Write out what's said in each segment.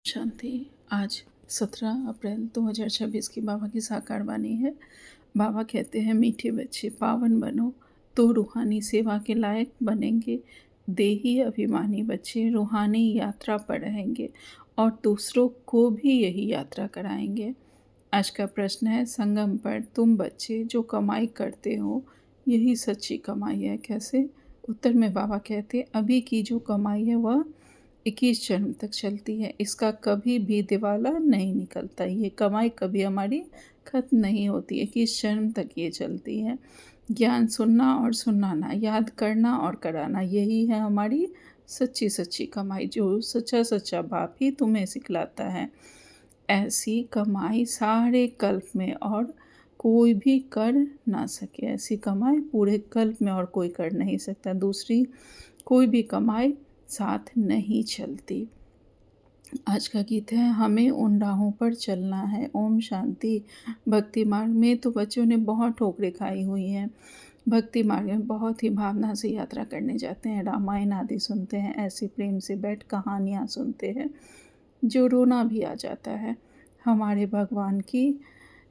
शांति। आज 17 अप्रैल 2026 की बाबा की साकार वाणी है। बाबा कहते हैं, मीठे बच्चे पावन बनो तो रूहानी सेवा के लायक बनेंगे। देही अभिमानी बच्चे रूहानी यात्रा पर रहेंगे और दूसरों को भी यही यात्रा कराएंगे। आज का प्रश्न है, संगम पर तुम बच्चे जो कमाई करते हो यही सच्ची कमाई है कैसे? उत्तर में बाबा कहते, अभी की जो कमाई है वह 21 जन्म तक चलती है। इसका कभी भी दिवाला नहीं निकलता। ये कमाई कभी हमारी खत्म नहीं होती। 21 जन्म तक ये चलती है। ज्ञान सुनना और सुनाना, याद करना और कराना, यही है हमारी सच्ची सच्ची कमाई, जो सच्चा सच्चा बाप ही तुम्हें सिखलाता है। ऐसी कमाई सारे कल्प में और कोई भी कर ना सके। ऐसी कमाई पूरे कल्प में और कोई कर नहीं सकता। दूसरी कोई भी कमाई साथ नहीं चलती। आज का गीत है, हमें उन राहों पर चलना है। ओम शांति। भक्ति मार्ग में तो बच्चों ने बहुत ठोकरें खाई हुई हैं। भक्ति मार्ग में बहुत ही भावना से यात्रा करने जाते हैं, रामायण आदि सुनते हैं, ऐसी प्रेम से बैठ कहानियाँ सुनते हैं जो रोना भी आ जाता है। हमारे भगवान की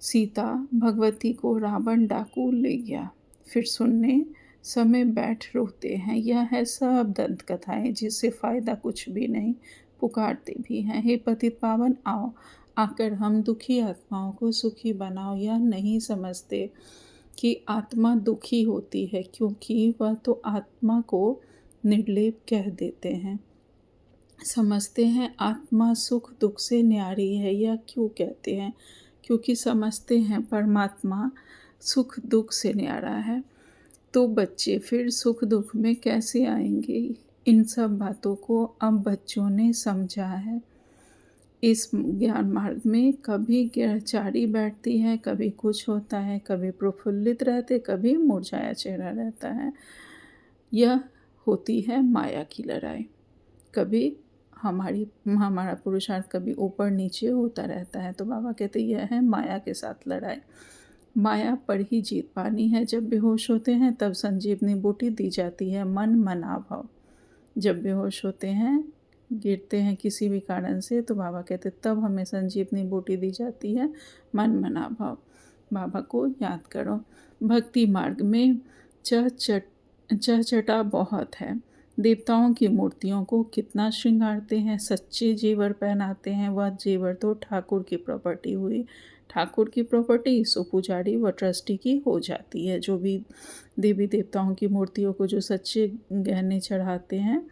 सीता भगवती को रावण डाकू ले गया, फिर सुनने समय बैठ रोते हैं। यह है सब दंत कथाएं जिससे फ़ायदा कुछ भी नहीं। पुकारते भी हैं, हे पतित पावन आओ, आकर हम दुखी आत्माओं को सुखी बनाओ। यह नहीं समझते कि आत्मा दुखी होती है, क्योंकि वह तो आत्मा को निर्लेप कह देते हैं। समझते हैं आत्मा सुख दुख से न्यारी है। यह क्यों कहते हैं? क्योंकि समझते हैं परमात्मा सुख दुख से न्यारा है। तो बच्चे फिर सुख दुख में कैसे आएंगे? इन सब बातों को अब बच्चों ने समझा है। इस ज्ञान मार्ग में कभी ग्रहचारी बैठती है, कभी कुछ होता है, कभी प्रफुल्लित रहते, कभी मुरझाया चेहरा रहता है। यह होती है माया की लड़ाई। कभी हमारा पुरुषार्थ कभी ऊपर नीचे होता रहता है। तो बाबा कहते यह है माया के साथ लड़ाई। माया पर ही जीत पानी है। जब बेहोश होते हैं तब संजीवनी बूटी दी जाती है, मन मना भाव। जब बेहोश होते हैं, गिरते हैं किसी भी कारण से, तो बाबा कहते तब हमें संजीवनी बूटी दी जाती है, मन मना भाव। बाबा को याद करो। भक्ति मार्ग में चहचटा बहुत है। देवताओं की मूर्तियों को कितना श्रृंगारते हैं, सच्चे जेवर पहनाते हैं। वह जेवर तो ठाकुर की प्रॉपर्टी हुई। ठाकुर की प्रॉपर्टी सो पुजारी व ट्रस्टी की हो जाती है। जो भी देवी देवताओं की मूर्तियों को जो सच्चे गहने चढ़ाते हैं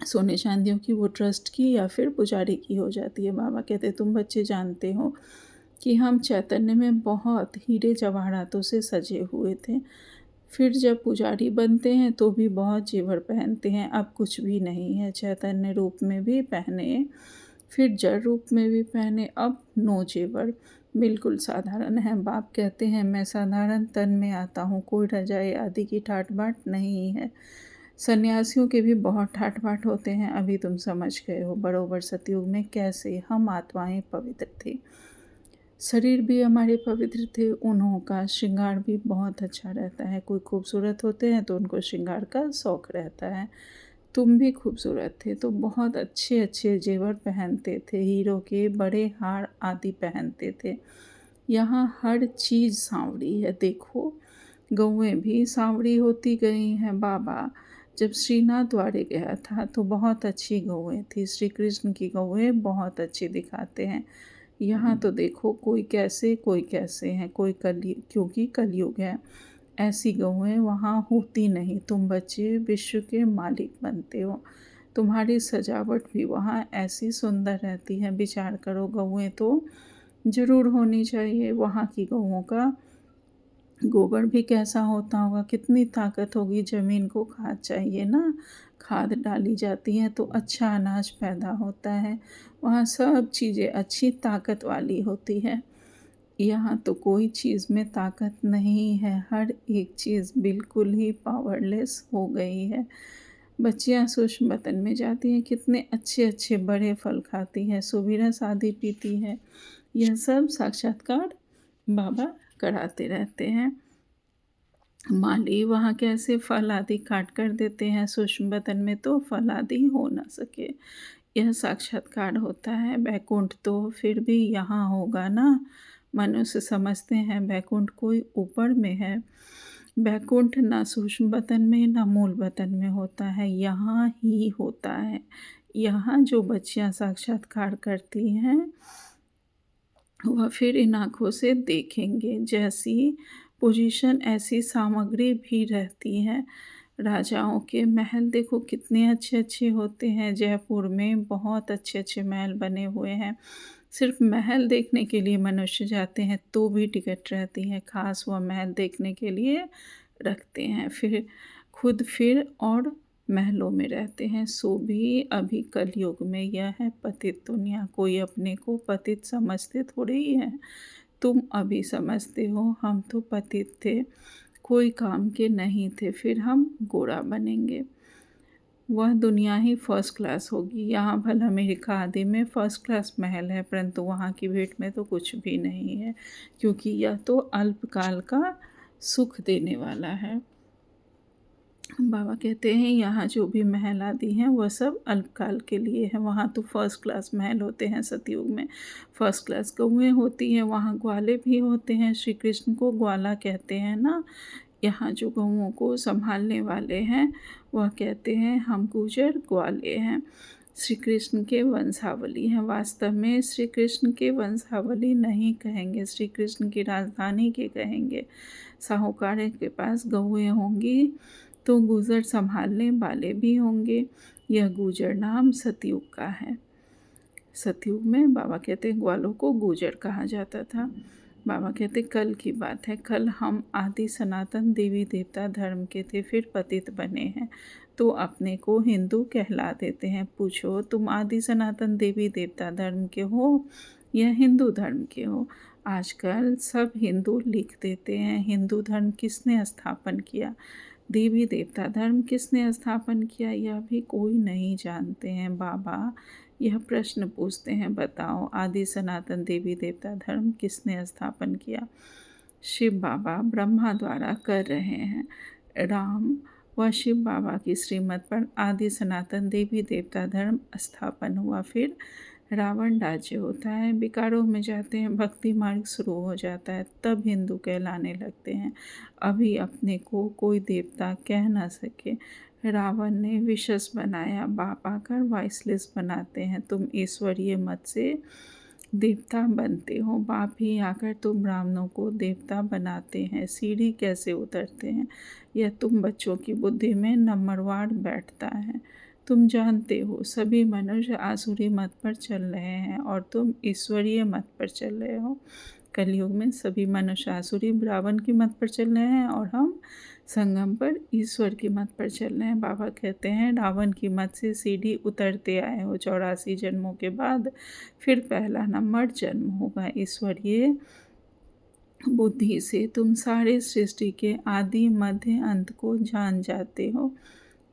सोने चांदियों की, वो ट्रस्ट की या फिर पुजारी की हो जाती है। बाबा कहते तुम बच्चे जानते हो कि हम चैतन्य में बहुत हीरे जवाहरातों से सजे हुए थे। फिर जब पुजारी बनते हैं तो भी बहुत जेवर पहनते हैं। अब कुछ भी नहीं है। चैतन्य रूप में भी पहने, फिर जड़ रूप में भी पहने, अब नो जेवर, बिल्कुल साधारण है। बाप कहते हैं मैं साधारण तन में आता हूँ, कोई रजाई आदि की ठाट बाट नहीं है। सन्यासियों के भी बहुत ठाट बाट होते हैं। अभी तुम समझ गए हो बरोबर सतयुग में कैसे हम आत्माएं पवित्र थी। शरीर भी हमारे पवित्र थे। उन्हों का श्रृंगार भी बहुत अच्छा रहता है। कोई खूबसूरत होते हैं तो उनको श्रृंगार का शौक़ रहता है। तुम भी खूबसूरत थे तो बहुत अच्छे अच्छे जेवर पहनते थे, हीरो के बड़े हार आदि पहनते थे। यहाँ हर चीज़ सांवरी है। देखो गौएँ भी सांवरी होती गई हैं। बाबा जब श्रीनाथ द्वारे गया था तो बहुत अच्छी गौएँ थी। श्री कृष्ण की गौएँ बहुत अच्छी दिखाते हैं। यहाँ तो देखो कोई कैसे हैं, कोई क्योंकि कलयुग है। ऐसी गौएँ वहाँ होती नहीं। तुम बच्चे विश्व के मालिक बनते हो। तुम्हारी सजावट भी वहाँ ऐसी सुंदर रहती है। विचार करो, गौएँ तो ज़रूर होनी चाहिए। वहाँ की गौओं का गोबर भी कैसा होता होगा, कितनी ताकत होगी। ज़मीन को खाद चाहिए ना, खाद डाली जाती है तो अच्छा अनाज पैदा होता है। वहाँ सब चीज़ें अच्छी ताकत वाली होती है। यहाँ तो कोई चीज़ में ताकत नहीं है। हर एक चीज़ बिल्कुल ही पावरलेस हो गई है। बच्चियाँ सूक्ष्म बतन में जाती हैं, कितने अच्छे अच्छे बड़े फल खाती हैं, सुबीरस आदि पीती है। यह सब साक्षात्कार बाबा कराते रहते हैं। माली वहाँ कैसे फल आदि काट कर देते हैं। सूक्ष्म बतन में तो फल आदि हो ना सके। यह साक्षात्कार होता है। बैकुंठ तो फिर भी यहाँ होगा ना। मनुष्य समझते हैं बैकुंठ कोई ऊपर में है। बैकुंठ ना सूक्ष्म बतन में ना मूल बतन में होता है, यहाँ ही होता है। यहाँ जो बच्चियाँ साक्षात्कार करती हैं वह फिर इन आँखों से देखेंगे। जैसी पोजीशन ऐसी सामग्री भी रहती है। राजाओं के महल देखो कितने अच्छे-अच्छे होते हैं। जयपुर में बहुत अच्छे-अच्छे महल बने हुए हैं। सिर्फ महल देखने के लिए मनुष्य जाते हैं तो भी टिकट रहती है, ख़ास वह महल देखने के लिए रखते हैं। फिर और महलों में रहते हैं। सो भी अभी कलयुग में यह है पतित दुनिया। कोई अपने को पतित समझते थोड़े ही है। तुम अभी समझते हो हम तो पतित थे, कोई काम के नहीं थे, फिर हम गोरा बनेंगे। वह दुनिया ही फर्स्ट क्लास होगी। यहाँ भला अमेरिका आदि में फर्स्ट क्लास महल है, परंतु वहाँ की भेंट में तो कुछ भी नहीं है, क्योंकि यह तो अल्पकाल का सुख देने वाला है। बाबा कहते हैं यहाँ जो भी महल आदि हैं वह सब अल्पकाल के लिए है। वहाँ तो फर्स्ट क्लास महल होते हैं। सतयुग में फर्स्ट क्लास गऊएँ होती हैं, वहाँ ग्वाले भी होते हैं। श्री कृष्ण को ग्वाला कहते हैं ना। यहाँ जो गऊओं को संभालने वाले हैं वह कहते हैं हम गुजर ग्वाले हैं। श्री कृष्ण के वंशावली हैं। वास्तव में श्री कृष्ण के वंशावली नहीं कहेंगे, श्री कृष्ण की राजधानी के कहेंगे। साहूकार के पास गऊएँ होंगी तो गुजर संभालने वाले भी होंगे। यह गुजर नाम सतयुग का है। सतयुग में बाबा कहते हैं ग्वालों को गुजर कहा जाता था। बाबा कहते कल की बात है, कल हम आदि सनातन देवी देवता धर्म के थे, फिर पतित बने हैं तो अपने को हिंदू कहला देते हैं। पूछो तुम आदि सनातन देवी देवता धर्म के हो या हिंदू धर्म के हो? आजकल सब हिंदू लिख देते हैं। हिंदू धर्म किसने स्थापन किया, देवी देवता धर्म किसने स्थापन किया, यह भी कोई नहीं जानते हैं। बाबा यह प्रश्न पूछते हैं, बताओ आदि सनातन देवी देवता धर्म किसने स्थापन किया? शिव बाबा ब्रह्मा द्वारा कर रहे हैं। राम व शिव बाबा की श्रीमत पर आदि सनातन देवी देवता धर्म स्थापन हुआ। फिर रावण राज्य होता है, विकारों में जाते हैं, भक्ति मार्ग शुरू हो जाता है, तब हिंदू कहलाने लगते हैं। अभी अपने को कोई देवता कह ना सके। रावण ने विशस बनाया, बाप आकर वाइसलेस बनाते हैं। तुम ईश्वरीय मत से देवता बनते हो, बाप ही आकर तुम ब्राह्मणों को देवता बनाते हैं। सीढ़ी कैसे उतरते हैं यह तुम बच्चों की बुद्धि में नंबरवार बैठता है। तुम जानते हो सभी मनुष्य आसुरी मत पर चल रहे हैं और तुम ईश्वरीय मत पर चल रहे हो। कलयुग में सभी मनुष्य आसुरी रावण की मत पर चल रहे हैं और हम संगम पर ईश्वर की मत पर चल रहे हैं। बाबा कहते हैं रावण की मत से सीढ़ी उतरते आए हो 84 जन्मों के बाद, फिर पहला नंबर जन्म होगा। ईश्वरीय बुद्धि से तुम सारे सृष्टि के आदि मध्य अंत को जान जाते हो।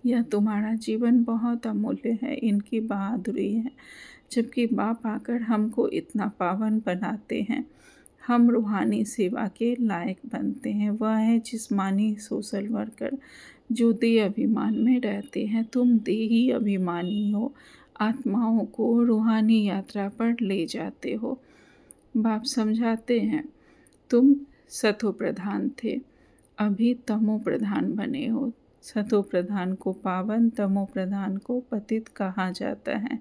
यह तुम्हारा जीवन बहुत अमूल्य है, इनकी बहादुरी है। जबकि बाप आकर हमको इतना पावन बनाते हैं, हम रूहानी सेवा के लायक बनते हैं। वह है जिस्मानी सोशल वर्कर जो देह अभिमान में रहते हैं। तुम देही अभिमानी हो, आत्माओं को रूहानी यात्रा पर ले जाते हो। बाप समझाते हैं तुम सतो प्रधान थे, अभी तमो प्रधान बने हो। सतो प्रधान को पावन, तमो प्रधान को पतित कहा जाता है।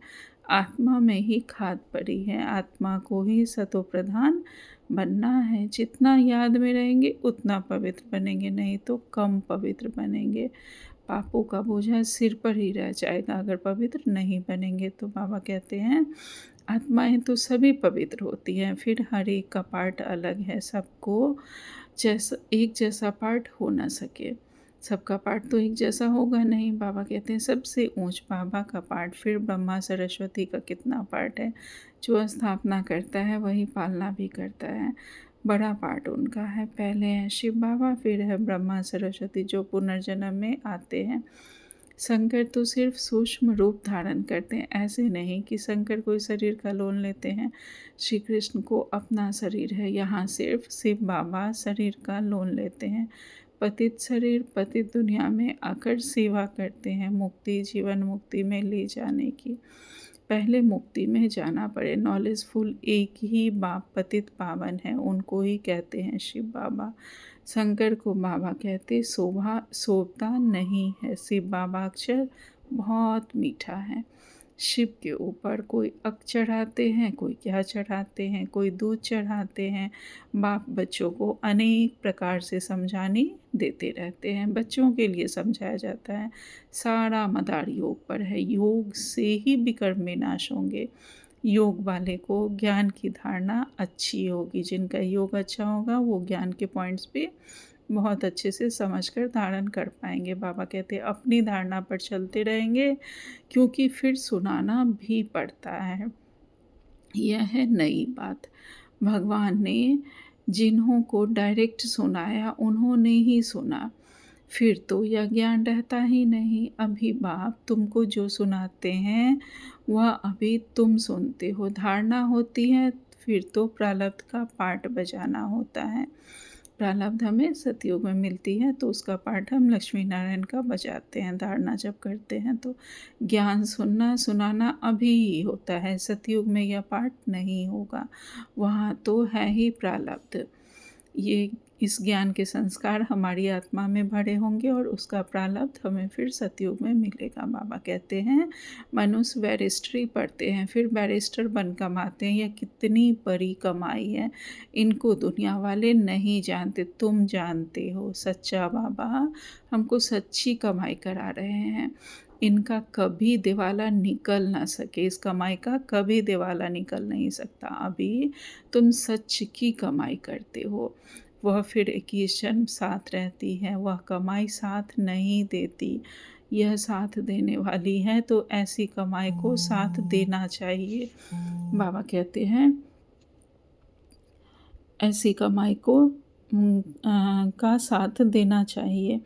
आत्मा में ही खाद पड़ी है, आत्मा को ही सतो प्रधान बनना है। जितना याद में रहेंगे उतना पवित्र बनेंगे, नहीं तो कम पवित्र बनेंगे। पापों का बोझा सिर पर ही रह जाएगा अगर पवित्र नहीं बनेंगे तो। बाबा कहते हैं आत्माएं तो सभी पवित्र होती हैं, फिर हर एक का पार्ट अलग है। सबको एक जैसा पार्ट हो ना सके, सबका पार्ट तो एक जैसा होगा नहीं। बाबा कहते हैं सबसे ऊंच बाबा का पार्ट, फिर ब्रह्मा सरस्वती का कितना पार्ट है। जो स्थापना करता है वही पालना भी करता है, बड़ा पार्ट उनका है। पहले है शिव बाबा, फिर है ब्रह्मा सरस्वती जो पुनर्जन्म में आते हैं। शंकर तो सिर्फ सूक्ष्म रूप धारण करते हैं, ऐसे नहीं कि शंकर कोई शरीर का लोन लेते हैं। श्री कृष्ण को अपना शरीर है, यहाँ सिर्फ शिव बाबा शरीर का लोन लेते हैं। पतित शरीर पतित दुनिया में आकर सेवा करते हैं, मुक्ति जीवन मुक्ति में ले जाने की। पहले मुक्ति में जाना पड़े। नॉलेजफुल एक ही बाप पतित पावन है, उनको ही कहते हैं शिव बाबा। शंकर को बाबा कहते शोभता नहीं है। शिव बाबा अक्षर बहुत मीठा है। शिव के ऊपर कोई अक चढ़ाते हैं, कोई क्या चढ़ाते हैं, कोई दूध चढ़ाते हैं। बाप बच्चों को अनेक प्रकार से समझाने देते रहते हैं। बच्चों के लिए समझाया जाता है सारा मदार योग पर है, योग से ही विकर्म विनाश होंगे। योग वाले को ज्ञान की धारणा अच्छी होगी। जिनका योग अच्छा होगा वो ज्ञान के पॉइंट्स पे बहुत अच्छे से समझकर धारण कर पाएंगे। बाबा कहते हैं अपनी धारणा पर चलते रहेंगे, क्योंकि फिर सुनाना भी पड़ता है। यह है नई बात। भगवान ने जिन्हों को डायरेक्ट सुनाया उन्होंने ही सुना, फिर तो यह ज्ञान रहता ही नहीं। अभी बाप तुमको जो सुनाते हैं वह अभी तुम सुनते हो। धारणा होती है, फिर तो प्रारब्ध का पाठ बजाना होता है। प्रारब्ध हमें सतयुग में मिलती है तो उसका पाठ हम लक्ष्मी नारायण का बजाते हैं। धारणा जब करते हैं तो ज्ञान सुनना सुनाना अभी ही होता है। सतयुग में यह पाठ नहीं होगा, वहाँ तो है ही प्रारब्ध। ये इस ज्ञान के संस्कार हमारी आत्मा में भरे होंगे और उसका प्रारब्ध हमें फिर सतयुग में मिलेगा। बाबा कहते हैं मनुष्य बैरिस्ट्री पढ़ते हैं, फिर बैरिस्टर बन कमाते हैं। यह कितनी बड़ी कमाई है, इनको दुनिया वाले नहीं जानते, तुम जानते हो। सच्चा बाबा हमको सच्ची कमाई करा रहे हैं। इनका कभी दिवाला निकल ना सके, इस कमाई का कभी दिवाला निकल नहीं सकता। अभी तुम सच की कमाई करते हो, वह फिर 21 जन्म साथ रहती है। वह कमाई साथ नहीं देती, यह साथ देने वाली है, तो ऐसी कमाई को साथ देना चाहिए। बाबा कहते हैं ऐसी कमाई को का साथ देना चाहिए।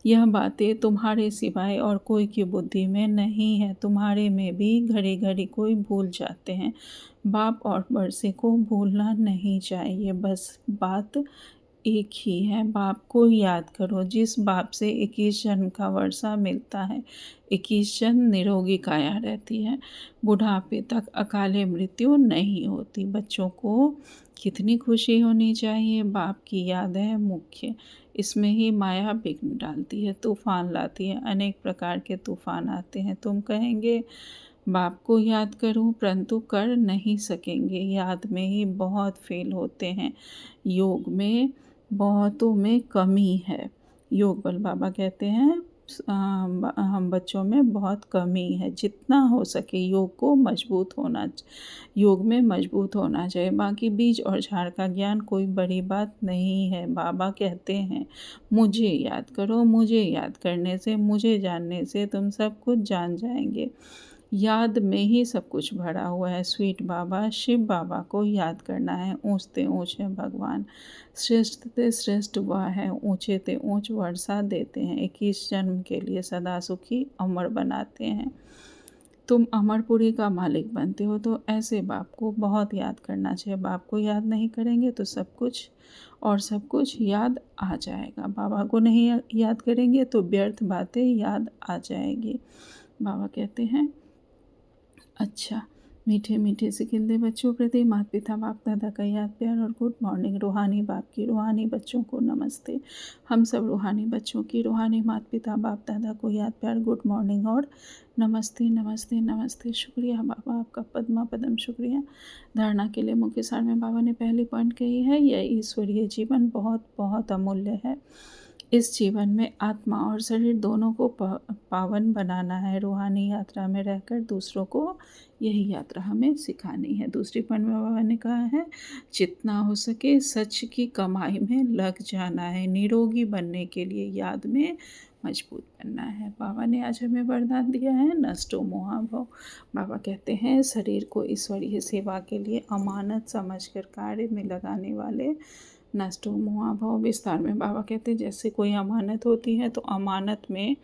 यह बातें तुम्हारे सिवाय और कोई की बुद्धि में नहीं है। तुम्हारे में भी घड़ी घड़ी कोई भूल जाते हैं। बाप और बरसे को भूलना नहीं चाहिए। बस बात एक ही है, बाप को याद करो। जिस बाप से 21 जन्म का वर्षा मिलता है, 21 जन्म निरोगी काया रहती है, बुढ़ापे तक अकाले मृत्यु नहीं होती। बच्चों को कितनी खुशी होनी चाहिए। बाप की याद है मुख्य, इसमें ही माया विघ्न डालती है, तूफान लाती है। अनेक प्रकार के तूफान आते हैं। तुम कहेंगे बाप को याद करूं, परंतु कर नहीं सकेंगे। याद में ही बहुत फेल होते हैं। योग में बहुतों में कमी है। योग बल बाबा कहते हैं हम बच्चों में बहुत कमी है। जितना हो सके योग को मजबूत होना, योग में मजबूत होना चाहिए। बाकी बीज और झाड़ का ज्ञान कोई बड़ी बात नहीं है। बाबा कहते हैं मुझे याद करो, मुझे याद करने से, मुझे जानने से तुम सब कुछ जान जाएंगे। याद में ही सब कुछ भरा हुआ है। स्वीट बाबा शिव बाबा को याद करना है। ऊँचते ऊँच है भगवान, श्रेष्ठ ते श्रेष्ठ वह है, ऊँचे ते ऊँच वर्षा देते हैं। 21 जन्म के लिए सदा सुखी अमर बनाते हैं। तुम अमरपुरी का मालिक बनते हो, तो ऐसे बाप को बहुत याद करना चाहिए। बाप को याद नहीं करेंगे तो सब कुछ और सब कुछ याद आ जाएगा। बाबा को नहीं याद करेंगे तो व्यर्थ बातें याद आ जाएगी। बाबा कहते हैं अच्छा, मीठे मीठे से खिलते बच्चों प्रति माता पिता बाप दादा का याद प्यार और गुड मॉर्निंग। रूहानी बाप की रूहानी बच्चों को नमस्ते। हम सब रूहानी बच्चों की रूहानी माता पिता बाप दादा को याद प्यार गुड मॉर्निंग और नमस्ते नमस्ते नमस्ते। शुक्रिया बाबा, आपका पद्मा पदम शुक्रिया। धारणा के लिए मुख्य सार में बाबा ने पहली पॉइंट कही है, यह ईश्वरीय जीवन बहुत बहुत अमूल्य है। इस जीवन में आत्मा और शरीर दोनों को पावन बनाना है। रूहानी यात्रा में रहकर दूसरों को यही यात्रा हमें सिखानी है। दूसरी पॉइंट में बाबा ने कहा है जितना हो सके सच की कमाई में लग जाना है। निरोगी बनने के लिए याद में मजबूत बनना है। बाबा ने आज हमें वरदान दिया है नष्टो मोहाभव। बाबा कहते हैं शरीर को ईश्वरीय सेवा के लिए अमानत समझकर कार्य में लगाने वाले नष्टो मोहाभव। विस्तार में बाबा कहते हैं जैसे कोई अमानत होती है तो अमानत में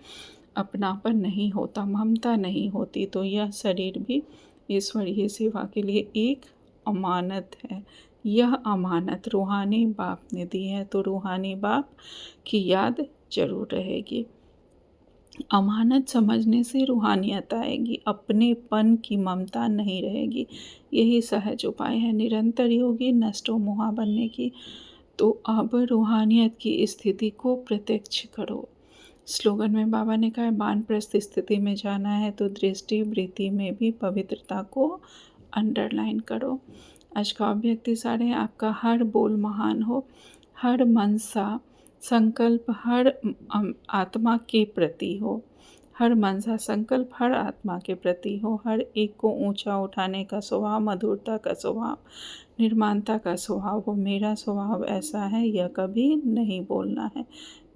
अपनापन नहीं होता, ममता नहीं होती, तो यह शरीर भी ईश्वरीय सेवा के लिए एक अमानत है। यह अमानत रूहानी बाप ने दी है, तो रूहानी बाप की याद जरूर रहेगी। अमानत समझने से रूहानियत आएगी, अपनेपन की ममता नहीं रहेगी। यही सहज उपाय है निरंतर योगी नष्टो मोहा बनने की। तो अब रूहानियत की स्थिति को प्रत्यक्ष करो। स्लोगन में बाबा ने कहा है वानप्रस्थ स्थिति में जाना है तो दृष्टि वृत्ति में भी पवित्रता को अंडरलाइन करो। आज का अभ्यक्ति सारे हैं, आपका हर बोल महान हो, हर मनसा संकल्प हर आत्मा के प्रति हो, हर मनसा संकल्प हर आत्मा के प्रति हो, हर एक को ऊंचा उठाने का स्वभाव, मधुरता का स्वभाव, निर्माणता का स्वभाव हो। मेरा स्वभाव ऐसा है, यह कभी नहीं बोलना है।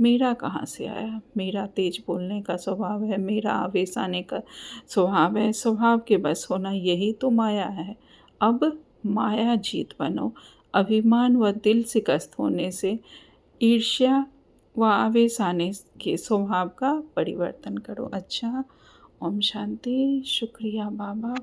मेरा कहाँ से आया? मेरा तेज बोलने का स्वभाव है, मेरा आवेश आने का स्वभाव है। स्वभाव के बस होना यही तो माया है। अब माया जीत बनो। अभिमान व दिल शिकस्त होने से ईर्ष्या व आवेश आने के स्वभाव का परिवर्तन करो। अच्छा, ओम शांति। शुक्रिया बाबा।